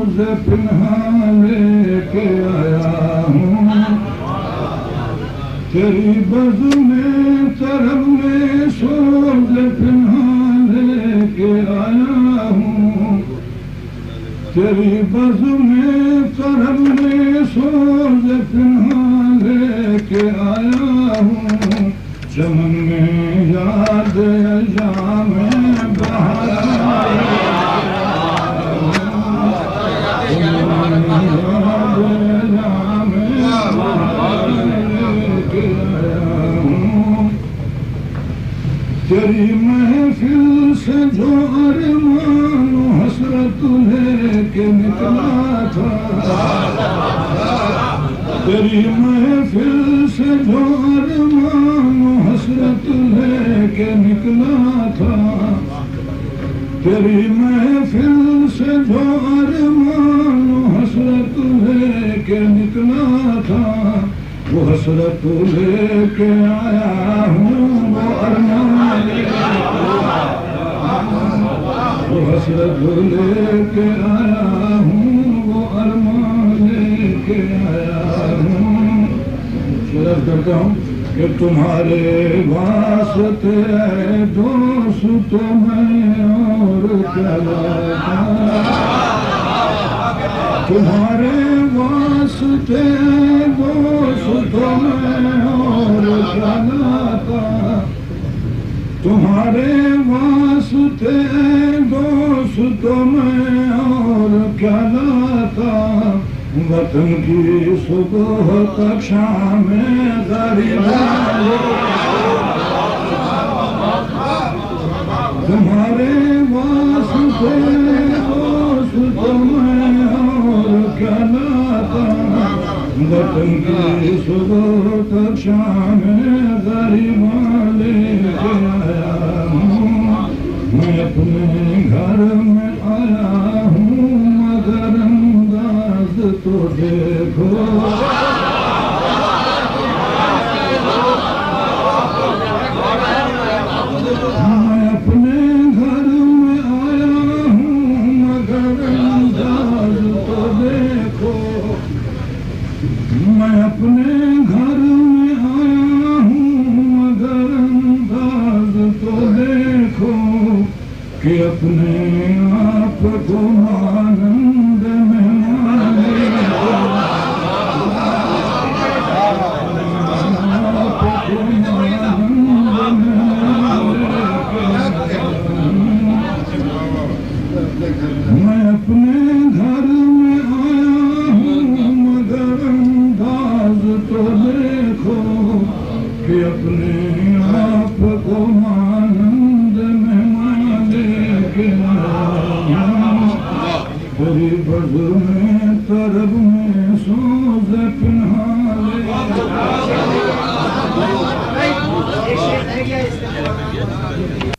पिन्हा लेके आया हूँ, तेरी बज़ में तरब में सोज पिन्हा लेके आया हूँ, तेरी बज़ में तरब में सोज पिन्हा लेके आया हूँ, चमन में याद अय्याम बहार तेरी महफिल से जो अरमान हसरत लेके निकला था, तेरी महफिल से जो अरमान हसरत लेके निकला था, तेरी महफिल से जो अरमान हसरत लेके निकला था, वो हसरत लेके आया हूँ, वो अरमान वो हसरत लेके आया हूँ, वो अरमान लेके आया हूँ। शेर करता हूँ कि तुम्हारे वास्ते है दोस्त मैं और क्या लाता, तुम्हारे वास्ते दोस्त मैं और क्या लाता, तुम्हारे वास्ते दोस्त मैं और क्या लाता, वतन की सुबह तक शाम गरीब, तुम्हारे वास्ते दोस्त मैं और क्या लाता, वतन की सुबह तक शाम गरीब लेके आया हूँ, मैं अपने घर में आया हूँ, मगर अंदाज तो देखो, मैं अपने घर में आया हूँ, मगर अंदाज तो देखो, मैं अपने घर में आया हूँ, मगर अंदाज तो देखो, कि अपने आप को आनंद में माने, मैं अपने घर में आया हूँ, मगर अंदाज तो देखो, कि अपने आप को आनंद में माने के तेरी बज़ में तरब में सोज पिन्हा ले